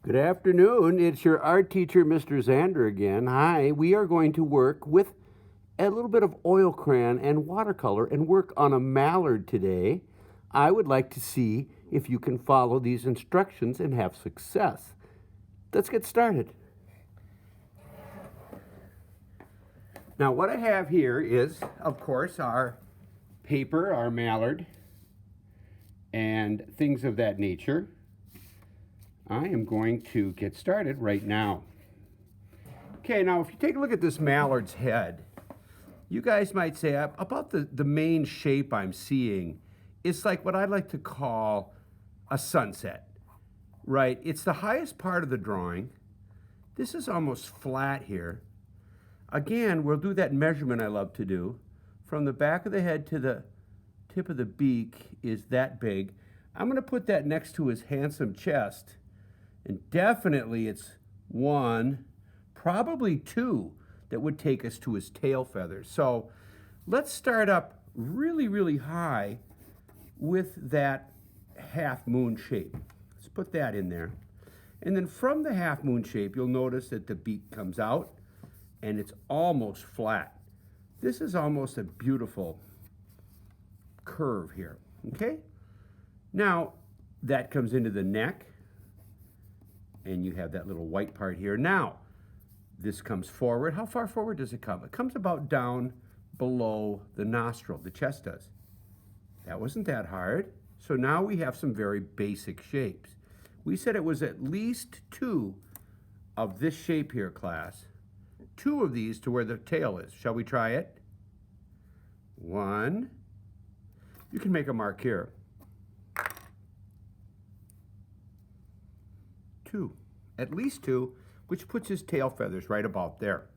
Good afternoon. It's your art teacher, Mr. Zander again. Hi. We are going to work with a little bit of oil crayon and watercolor and work on a mallard today. I would like to see if you can follow these instructions and have success. Let's get started. Now, what I have here is, of course, our paper, our mallard, and things of that nature. I am going to get started right now. Okay, now if you take a look at this mallard's head, you guys might say about the main shape I'm seeing, it's like what I like to call a sunset, right? It's the highest part of the drawing. This is almost flat here. Again, we'll do that measurement I love to do. From the back of the head to the tip of the beak is that big. I'm going to put that next to his handsome chest. And definitely it's one, probably two, that would take us to his tail feathers. So let's start up really, really high with that half moon shape. Let's put that in there. And then from the half moon shape, you'll notice that the beak comes out and it's almost flat. This is almost a beautiful curve here, okay? Now, that comes into the neck. And you have that little white part here. Now, this comes forward. How far forward does it come? It comes about down below the nostril, the chest does. That wasn't that hard. So now we have some very basic shapes. We said it was at least two of this shape here, class. Two of these to where the tail is. Shall we try it? One. You can make a mark here. Two, at least two, which puts his tail feathers right about there.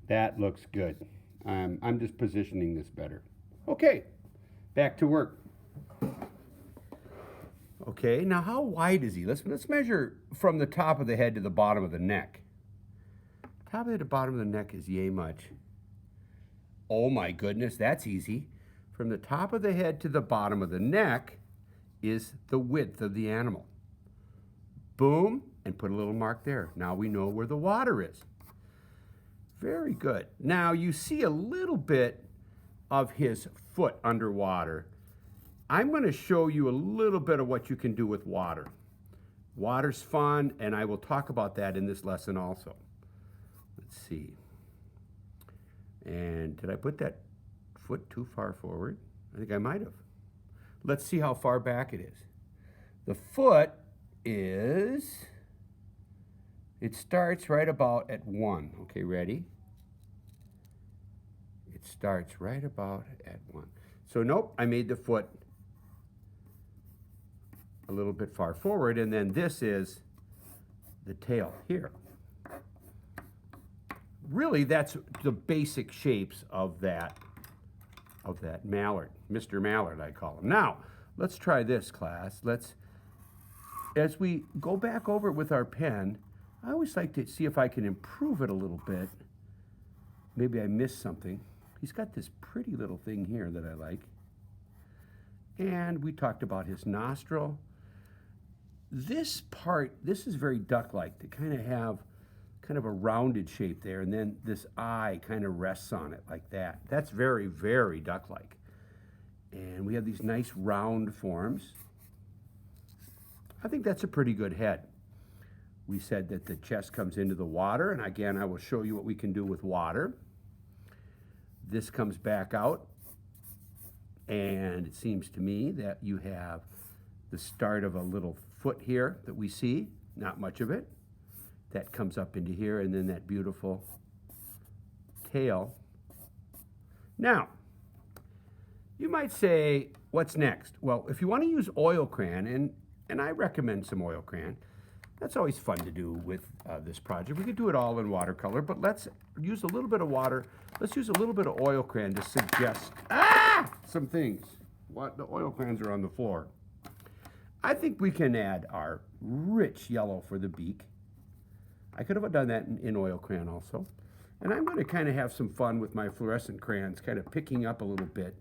That looks good. I'm just positioning this better. Okay, back to work. Okay, now how wide is he? Let's measure from the top of the head to the bottom of the neck. Top of the bottom of the neck is yay much. Oh my goodness, that's easy. From the top of the head to the bottom of the neck is the width of the animal. Boom, and put a little mark there. Now we know where the water is. Very good. Now you see a little bit of his foot underwater. I'm going to show you a little bit of what you can do with water. Water's fun, and I will talk about that in this lesson also. Let's see. And did I put that foot too far forward? I think I might have. Let's see how far back it is. The foot is, it starts right about at 1. Okay, ready? It starts right about at 1. So nope, I made the foot a little bit far forward, and then this is the tail here. Really, that's the basic shapes of that mallard, Mr. Mallard, I call him. Now, let's try this, class. As we go back over it with our pen, I always like to see if I can improve it a little bit. Maybe I missed something. He's got this pretty little thing here that I like. And we talked about his nostril. This part, this is very duck-like, to kind of have kind of a rounded shape there, and then this eye kind of rests on it like that. That's very, very duck-like. And we have these nice round forms. I think that's a pretty good head. We said that the chest comes into the water, and again, I will show you what we can do with water. This comes back out, and it seems to me that you have the start of a little foot here that we see, not much of it. That comes up into here, and then that beautiful tail. Now, you might say, what's next? Well, if you want to use oil crayon, and I recommend some oil crayon, that's always fun to do with this project. We could do it all in watercolor, but let's use a little bit of water. Let's use a little bit of oil crayon to suggest some things. What? The oil crayons are on the floor. I think we can add our rich yellow for the beak. I could have done that in oil crayon also. And I'm going to kind of have some fun with my fluorescent crayons, kind of picking up a little bit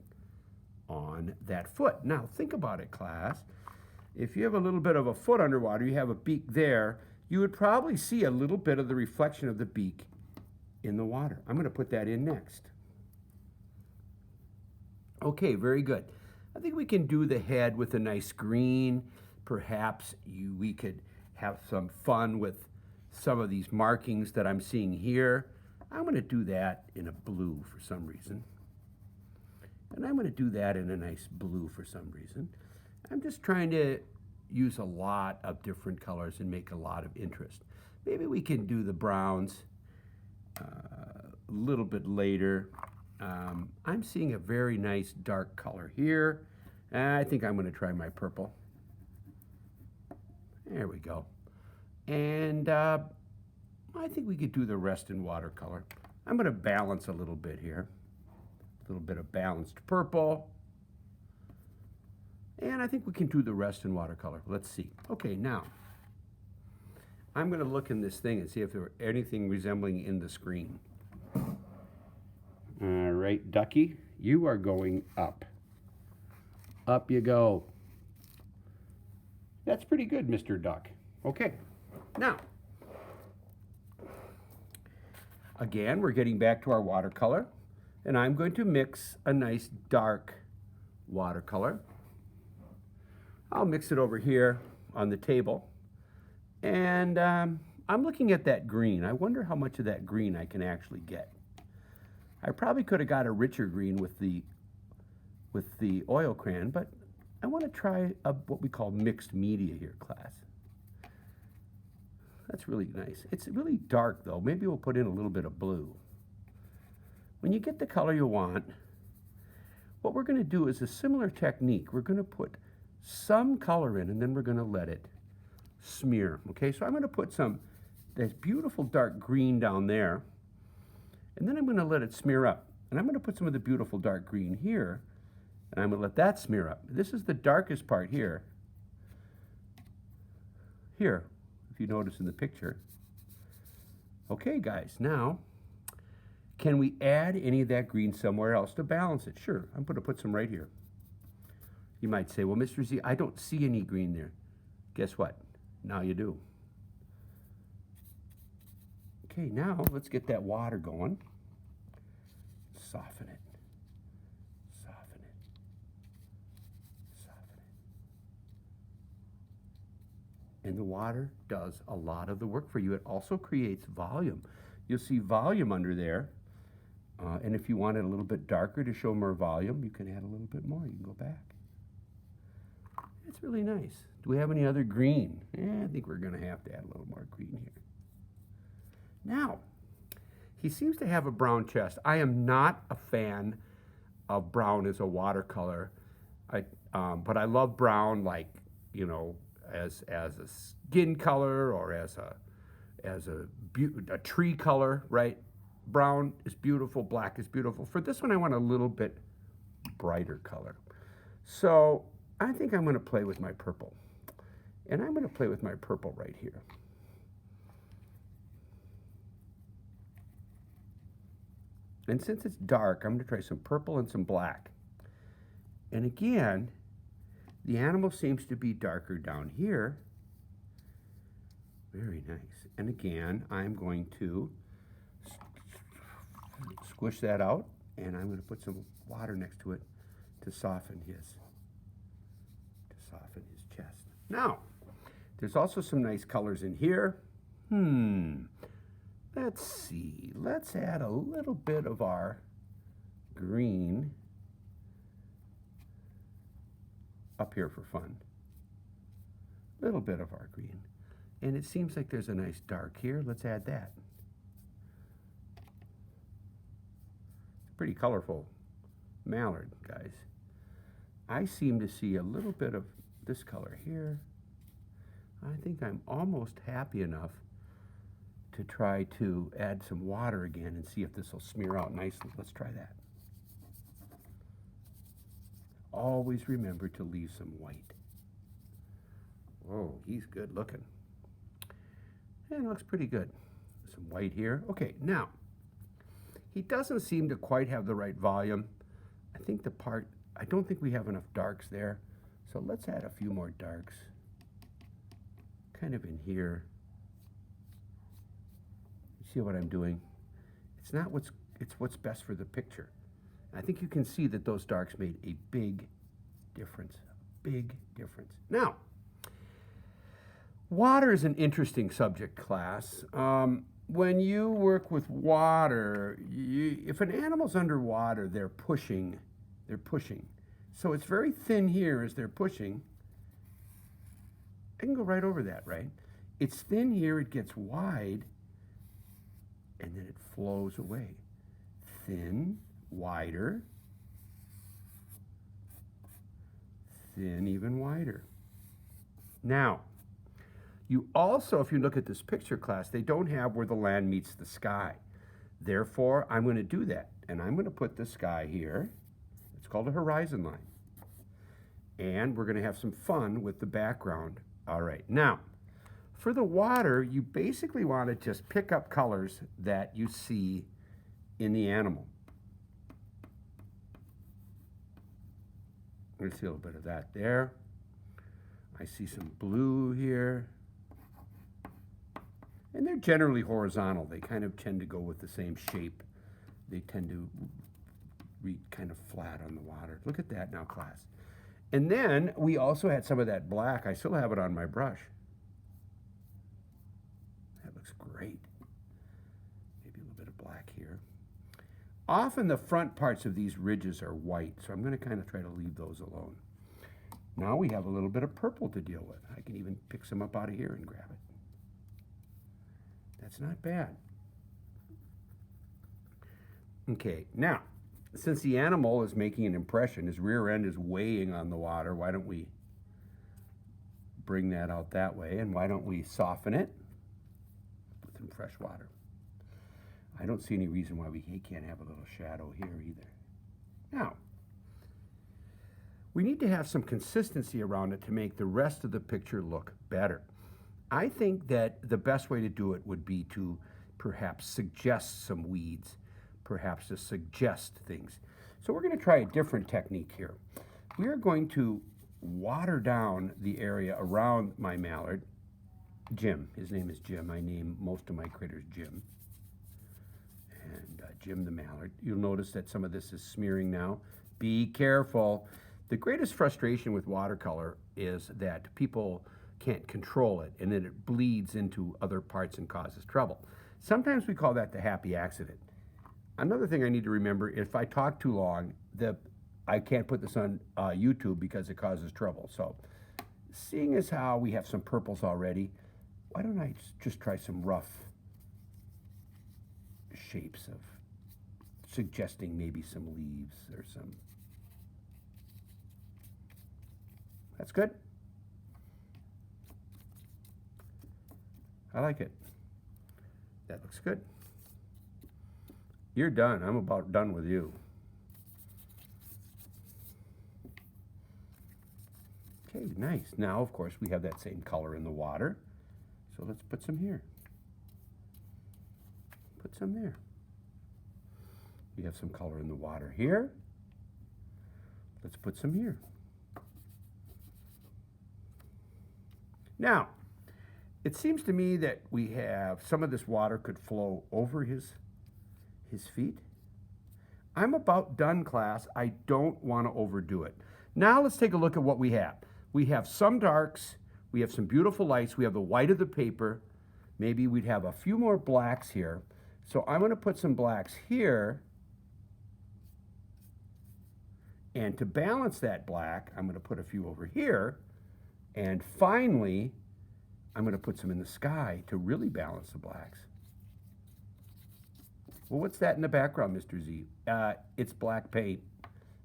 on that foot. Now, think about it, class. If you have a little bit of a foot underwater, you have a beak there, you would probably see a little bit of the reflection of the beak in the water. I'm going to put that in next. Okay, very good. I think we can do the head with a nice green. Perhaps we could have some fun with some of these markings that I'm seeing here. I'm going to do that in a blue for some reason. And I'm going to do that in a nice blue for some reason. I'm just trying to use a lot of different colors and make a lot of interest. Maybe we can do the browns a little bit later. I'm seeing a very nice dark color here. I think I'm going to try my purple. There we go. And I think we could do the rest in watercolor. I'm going to balance a little bit here. A little bit of balanced purple. And I think we can do the rest in watercolor. Let's see. Okay, now, I'm going to look in this thing and see if there's anything resembling in the screen. All right, Ducky, you are going up. Up you go. That's pretty good, Mr. Duck. Okay, now, again, we're getting back to our watercolor, and I'm going to mix a nice dark watercolor. I'll mix it over here on the table, and I'm looking at that green. I wonder how much of that green I can actually get. I probably could have got a richer green with the oil crayon, but I want to try what we call mixed media here, class. That's really nice. It's really dark, though. Maybe we'll put in a little bit of blue. When you get the color you want, what we're going to do is a similar technique. We're going to put some color in, and then we're going to let it smear. Okay, so I'm going to put this beautiful dark green down there, and then I'm going to let it smear up. And I'm going to put some of the beautiful dark green here, and I'm going to let that smear up. This is the darkest part here. Here, if you notice in the picture. Okay, guys, now, can we add any of that green somewhere else to balance it? Sure, I'm going to put some right here. You might say, well, Mr. Z, I don't see any green there. Guess what? Now you do. Okay, now let's get that water going. Soften it. Soften it. Soften it. And the water does a lot of the work for you. It also creates volume. You'll see volume under there. And if you want it a little bit darker to show more volume, you can add a little bit more. You can go back. It's really nice. Do we have any other green? I think we're going to have to add a little more green here. Now, he seems to have a brown chest. I am not a fan of brown as a watercolor, but I love brown, like, you know, as a skin color or as a tree color, right? Brown is beautiful, black is beautiful. For this one, I want a little bit brighter color. So I think I'm going to play with my purple. And I'm going to play with my purple right here. And since it's dark, I'm going to try some purple and some black. And again, the animal seems to be darker down here. Very nice. And again, I'm going to squish that out, and I'm going to put some water next to it to soften his chest. Now, there's also some nice colors in here. Let's see. Let's add a little bit of our green up here for fun. A little bit of our green. And it seems like there's a nice dark here. Let's add that. Pretty colorful mallard, guys. I seem to see a little bit of this color here. I think I'm almost happy enough to try to add some water again and see if this will smear out nicely. Let's try that. Always remember to leave some white. Whoa, he's good looking. And it looks pretty good. Some white here. Okay, now, he doesn't seem to quite have the right volume. I think the part I don't think we have enough darks there. So let's add a few more darks. Kind of in here. You see what I'm doing? It's not it's what's best for the picture. I think you can see that those darks made a big difference. Big difference. Now, water is an interesting subject, class. When you work with water, if an animal's underwater, they're pushing. So it's very thin here as they're pushing. I can go right over that, right? It's thin here, it gets wide, and then it flows away. Thin, wider, thin, even wider. Now, you also, if you look at this picture, class, they don't have where the land meets the sky. Therefore, I'm going to do that. And I'm going to put the sky here. It's called a horizon line. And we're going to have some fun with the background. All right. Now, for the water, you basically want to just pick up colors that you see in the animal. I see a little bit of that there. I see some blue here. And they're generally horizontal. They kind of tend to go with the same shape. They tend to read kind of flat on the water. Look at that now, class. And then we also had some of that black. I still have it on my brush. That looks great. Maybe a little bit of black here. Often the front parts of these ridges are white, so I'm going to kind of try to leave those alone. Now we have a little bit of purple to deal with. I can even pick some up out of here and grab it. That's not bad. Okay, now, since the animal is making an impression, his rear end is weighing on the water, why don't we bring that out that way, and why don't we soften it with some fresh water? I don't see any reason why we can't have a little shadow here either. Now, we need to have some consistency around it to make the rest of the picture look better. I think that the best way to do it would be to perhaps suggest some weeds, perhaps to suggest things. So we're going to try a different technique here. We are going to water down the area around my mallard. Jim, his name is Jim. I name most of my critters Jim. And Jim the mallard. You'll notice that some of this is smearing now. Be careful. The greatest frustration with watercolor is that people can't control it, and then it bleeds into other parts and causes trouble. Sometimes we call that the happy accident. Another thing I need to remember, if I talk too long, I can't put this on YouTube because it causes trouble. So, seeing as how we have some purples already, why don't I just try some rough shapes of suggesting maybe some leaves or some. That's good. I like it. That looks good. You're done. I'm about done with you. Okay, nice. Now, of course, we have that same color in the water. So let's put some here. Put some there. We have some color in the water here. Let's put some here. Now, it seems to me that we have some of this water could flow over his feet. I'm about done, class. I don't want to overdo it. Now let's take a look at what we have. We have some darks. We have some beautiful lights. We have the white of the paper. Maybe we'd have a few more blacks here. So I'm going to put some blacks here. And to balance that black, I'm going to put a few over here. And finally, I'm going to put some in the sky to really balance the blacks. Well, what's that in the background, Mr. Z? It's black paint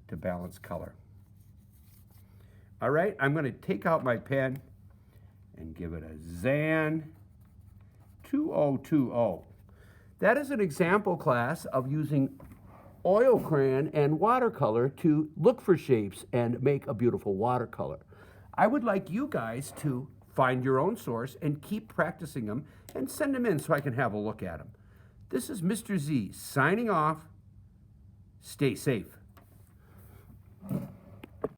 to balance color. All right, I'm going to take out my pen and give it a Zan 2020. That is an example, class, of using oil crayon and watercolor to look for shapes and make a beautiful watercolor. I would like you guys to find your own source and keep practicing them and send them in so I can have a look at them. This is Mr. Z signing off. Stay safe.